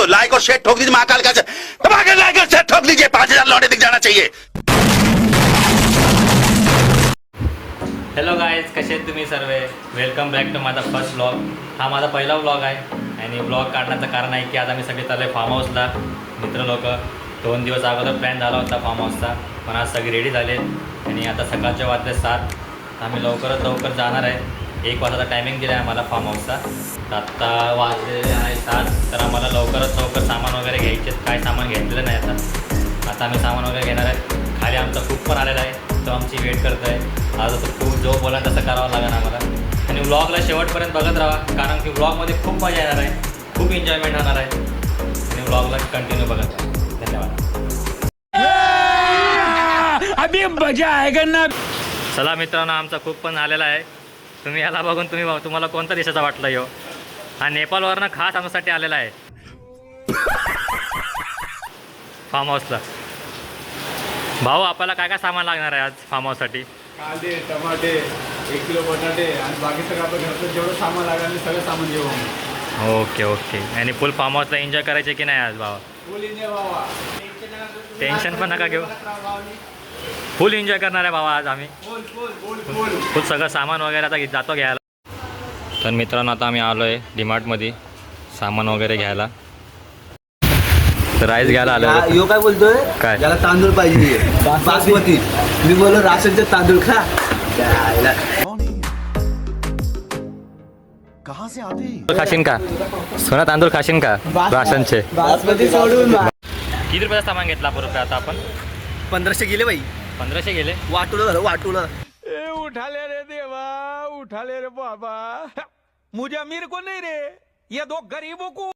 Like और share ठोक दीजिए, महाकाल का दबाकर लाइक और शेयर ठोक दीजिए, 5000 लौटे दिख जाना चाहिए। हॅलो गाईज, कसे आहेत तुम्ही सर्व? वेलकम बॅक टू माझा फर्स्ट व्लॉग. हा माझा पहिला व्लॉग आहे आणि व्लॉग काढण्याचं कारण आहे की आज आम्ही सगळे चाललो आहे फार्म हाऊसला. मित्र लोक 2 दिवस अगोदर प्लॅन झाला होता फार्म हाऊसचा, पण आज सगळे रेडी झाले आणि आता सकाळचे वाजले 7. आम्ही लवकरात लवकर जाणार आहे. 1 वाजता टायमिंग दिला आहे आम्हाला फार्म हाऊसचा. तर आत्ता वाजले आहे 7, तर आम्हाला लवकरात लवकर सामान वगैरे घ्यायचे. काय सामान घेतलेलं नाही आता आम्ही सामान वगैरे घेणार आहे. खाली आमचा खूप पण आलेला आहे, तो आमची वेट करतो आहे. आज असं खूप जो बोला तसं करावं लागेल आम्हाला. आणि व्लॉगला शेवटपर्यंत बघत राहा, कारण की व्लॉगमध्ये खूप मजा येणार आहे, खूप एन्जॉयमेंट होणार आहे. आणि व्लॉगला कंटिन्यू बघत राहा. धन्यवाद. अभी मजा आएगा ना. चला मित्रांनो, आमचा खूप पण आलेला आहे. तुम्ही याला बघून तुम्हाला कोणत्या देशाचा वाटला यो? हा नेपाळवरनं खास आमच्यासाठी आलेला आहे फार्म हाऊसला. भाऊ, आपल्याला काय काय सामान लागणार आहे आज फार्म हाऊससाठी? कांदे, टमाटे, 1 किलो बटाटे आणि बाकी सगळं आपलं घरचं जेवढं सामान लागेल सगळं सामान घेऊ आम्ही. ओके. आणि फुल फार्म हाऊसला एन्जॉय करायचे की नाही आज भावा? फुल एन्जॉय बाबा. टेन्शन पण नका घेऊ, फुल एन्जॉय करणार आहे भावा आज आम्ही. फुल सगळं सामान वगैरे आता जातो घ्यायला. तर मित्रांनो, आता आम्ही आलो आहे डीमार्टमध्ये सामान वगैरे घ्यायला. तर राईस घ्यायला आलो. यो काय बोलतोय? काय? याला तांदूळ पाहिजे बासमती. मी बोललो राशनचे तांदूळ खा. खाशीन का सोना? तांदूळ खाशीन का राशनचे? बासमती सोडून किती रुपयाचा सामान घेतला रुपये आता आपण? 1500 गेले बाई. 1500 गेले. वाटुलं झालं वाटुलं. ए उठाले रे देवा, उठाले रे बाबा. मुझे अमीर को नहीं रे, ये 2 गरीबों को.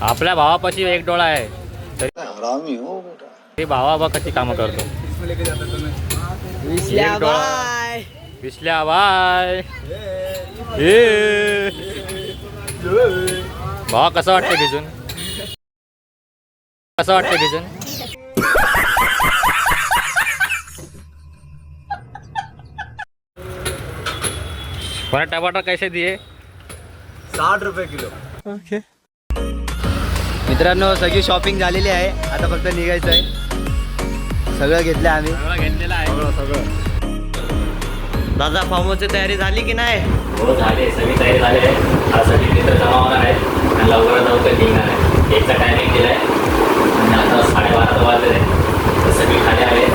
आपल्या भावापाशी 1 डोळा आहे तरी भावा बा कशी कामं करतो. विसल्या बाय. भावा कसं वाटतं भिजून? कोणा टमाटर कैसे दिए? 60 रुपये किलो. मित्रांनो, सगळी शॉपिंग झालेली आहे, आता फक्त निघायचं आहे. सगळं घेतलं आम्ही, सगळं घेतलेलं आहे. सगळं. दादा, फार्म हाऊसची तयारी झाली की नाही? हो, झाली, सगळी तयारी झाली आहे. आज सगळी मित्र जमा होणार आहे आणि लवकरात लवकर निघणार आहे. 1चा टायमिंग दिला आहे आणि आता 12:30 वाजले आहे. तर सगळी खाली आले.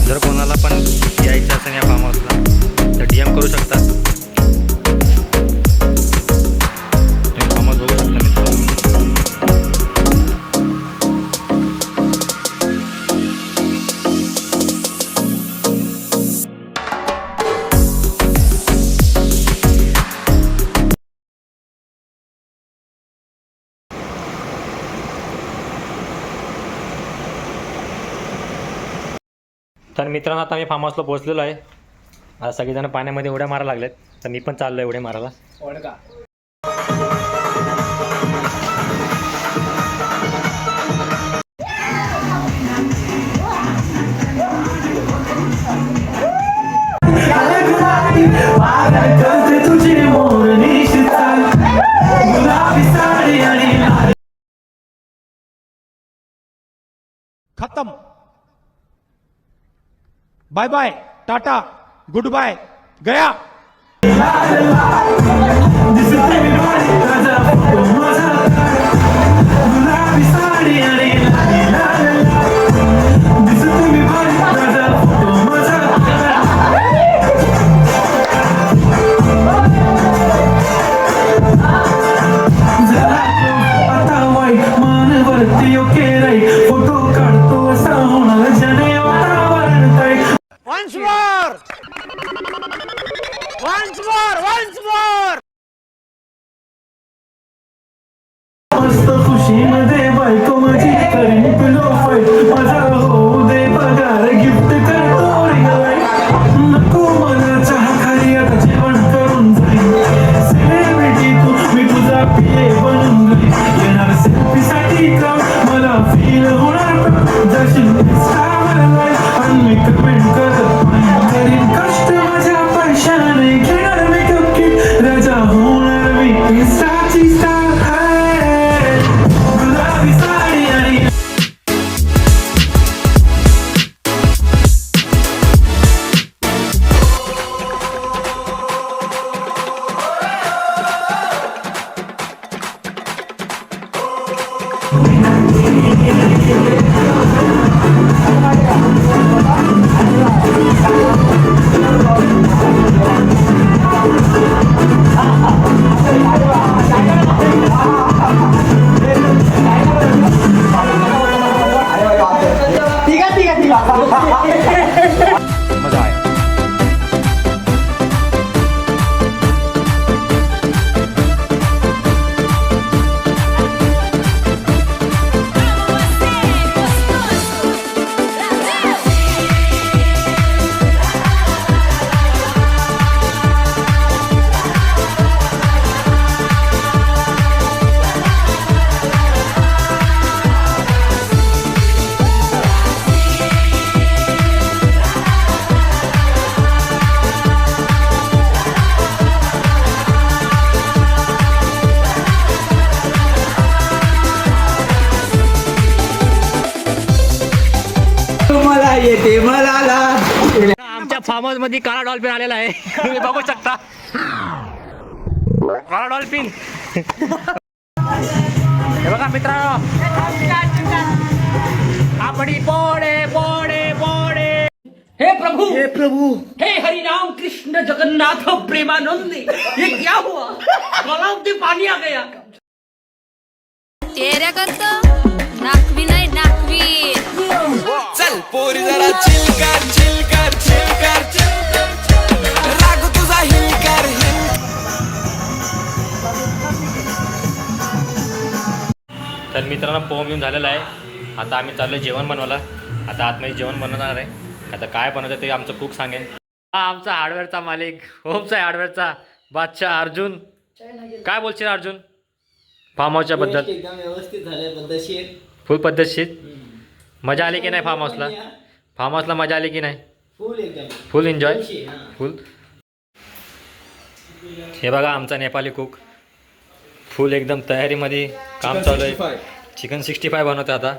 जर कोणाला पण यायचं असेल या फार्म हाऊसला तर DM करू शकता. तुम्ही फार्म हाऊस बघू शकता मित्रांनो. तर मित्रांनो, आता मी फार्म हाऊसला पोहोचलेलो आहे. आता सगळेजण पाण्यामध्ये उड्या मारायला लागलेत, तर मी पण चाललो आहे उड्या मारायला. खत्म. Bye bye, tata, goodbye, गया. फोटो काढतो असा होणार जने वातावरण काय मस्त खुशीमध्ये बायको माझी करीन पिलो फाईट माझा होऊ दे पगार गिफ्ट करतो नको मला चहा खाली आता जेवण करून जाईन सेलिब्रिटी तू मी तुझा पिये बनून जाईन येणार सेल्फी साठी का मला फील होणार जशी आणि मी कमेंट करत करीन कष्ट माझ्या पैशाने घेणार मेकअप किट राजा होणार मी इंस्टाची स्टार गुलाबी साडी आणि मजा आया. मला येते मला आमच्या फार्म हाऊस मध्ये काळा डॉल्फिन आलेला आहे तुम्ही बघू शकता. काळा डॉल्फिन हे बघा मित्रांनो. आपणी पोडे पोडे पोडे. हे प्रभु हे हरि राम कृष्ण जगन्नाथ प्रेमानंद ये क्या हुआ गलाव में पानी आ गया. तेऱ्या करतो नाकवी नाही नाकवी. चल पोरी जरा चिल कर चिल कर चिल कर राग तुझा हिल कर तर मित्रांनो पोहम घेऊन झालेला आहे. आता आम्ही चाललो जेवण बनवायला. आता आतमध्ये जेवण बनवणार आहे. आता काय बनवतं ते आमचं कुक सांगेल. हा आमचा हार्डवेअरचा मालिक होमचा आहे हार्डवेअरचा बादशाह अर्जुन. काय बोलशील अर्जुन फार्म हाऊसच्या बद्दल. एकदम व्यवस्थित झालंय पद्धतशीर. फुल पद्धतशीर. मजा आली की नाही फार्म हाऊसला. फार्म हाऊसला मजा आली की नाही. फुल एकदम फुल एन्जॉय हा. फुल. हे बघा आमचा नेपाली कुक फुल एकदम तयारीमध्ये काम चालू आहे. चिकन 65 बनवतं आता.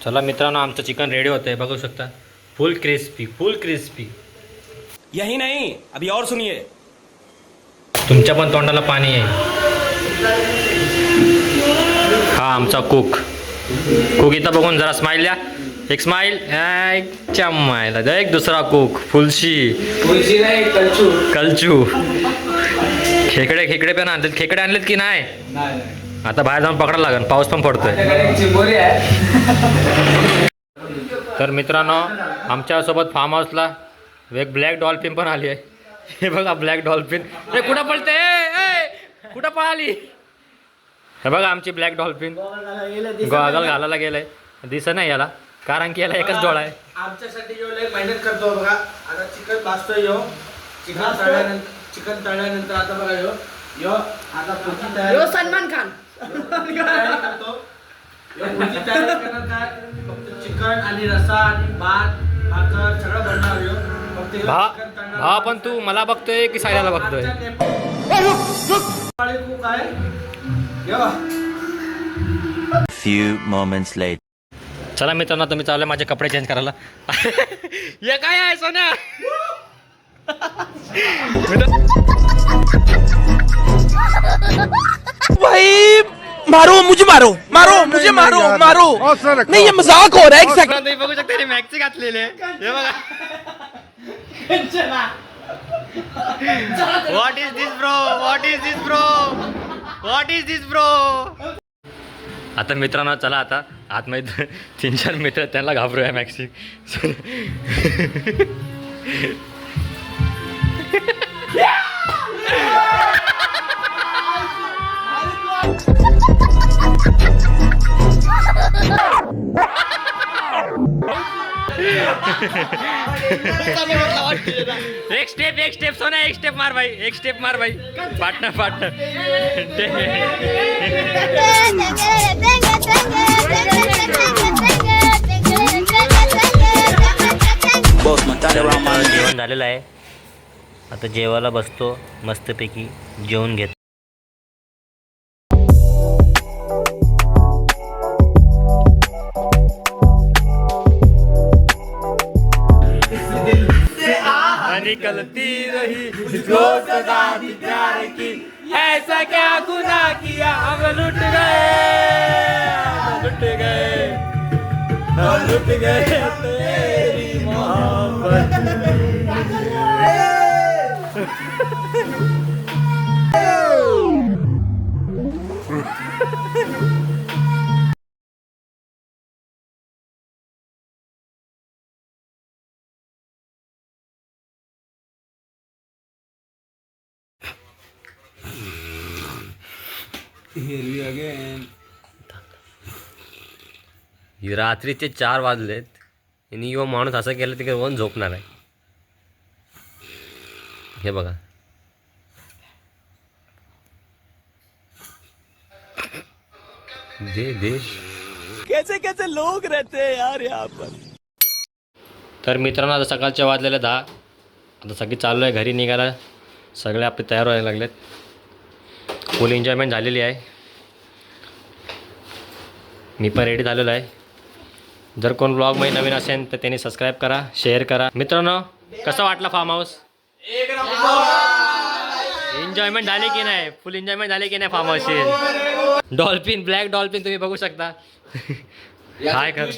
चला मित्रांनो आमचं चिकन रेडी होतं आहे बघू शकता. फुल क्रिस्पी फुल क्रिस्पी. यही नहीं अभी और सुनिए. तुमच्या पण तोंडाला पाणी आहे. हा आमचा कुक. कुक इथं बघून जरा स्माईल द्या. एक स्माईल. एक चम्मायला एक दुसरा कुक फुलशी नाही कलचू. कलचू. खेकडे पण आणलेत. खेकडे आणलेत की नाही. आता बाहेर जाऊन पकडायला लागेल. पाऊस पण पडतोय. तर मित्रांनो आमच्यासोबत फार्म हाऊसला एक ब्लॅक डॉल्फिन पण आली आहे. हे बघा ब्लॅक डॉल्फिन. हे कुठं पळते कुठं पळाली. हे बघा आमची ब्लॅक डॉल्फिन गॉगल घालायला गेलंय. दिसत नाही याला कारण की याला एकच डोळा आहे. आमच्यासाठी मेहनत करतो बघा. आता चिकन भाजतोय चिकन तळल्यानंतर आता बघा यो आता पुढची तयारी सलमान खान करतो. पुढची तयारी करणार काय फक्त चिकन आणि रसा आणि भात भाकर सगळं बनणार यो. फक्त ह्यो चिकन तळणार. हा पण तू मला बघतोय की सायला बघतोय. कुक आहे. Few moments later. चला मित्रांनो, तुम्ही चालले माझे कपडे चेंज करायला. हे काय आहे सोन्या? भाई मारो मुझे, मारो मारो मुझे, मारो मारो. नहीं ये मजाक हो रहा है. एक सेकंड. तुम्ही बघू शकता मॅक्सी घातलेले. हे बघा. What is this bro? What is this bro? What is this bro? आता मित्रांनो चला, आता आतमध्ये 3-4 मित्र त्यांना घाबरूया मॅक्सी. एक स्टेप सोना, एक स्टेप मार भाई, एक स्टेप मार भाई. पार्टनर जेवण झालेलं आहे. आता जेवायला बसतो, मस्तपैकी जेवून घेतो. निकलती रही जो सदा प्यार की, ऐसा क्या गुनाह किया, हम लुट गए तेरी मोहब्बत. रात्रीचे 4 वाजलेत आणि यो माणूस असं केलं तिकडे कोण झोपणार आहे. हे बघा, दे कैसे कैसे लोग रहते हैं यार यहाँ पर. तर मित्रांनो, आता सकाळचे वाजलेले 10. आता सगळी चाललो आहे घरी निघायला. सगळे आपले तयार व्हायला लागलेत. फुल एन्जॉयमेंट झालेली आहे. मी पण रेडी झालेलो आहे. जर कोण ब्लॉगमध्ये नवीन असेल तर त्यांनी सबस्क्राईब करा, शेअर करा. मित्रांनो, कसं वाटलं फार्म हाऊस? एन्जॉयमेंट झाली की नाही? फुल एन्जॉयमेंट झाली की नाही फार्म हाऊसची? डॉल्फिन, ब्लॅक डॉल्फिन तुम्ही बघू शकता. काय कर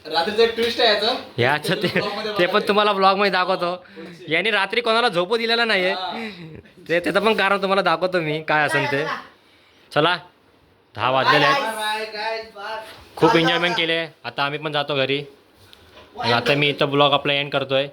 रात्रीचं एक ट्विस्ट आहे याचं. याचं ते पण तुम्हाला ब्लॉगमध्ये दाखवतो. यांनी रात्री कोणाला झोपू दिलेलं नाही आहे. त्याचं पण कारण तुम्हाला दाखवतो मी काय असेल ते. चला, 10 वाजलेले आहेत. खूप एन्जॉयमेंट केले. आता आम्ही पण जातो घरी. आणि आता मी इथं ब्लॉग आपला एंड करतोय.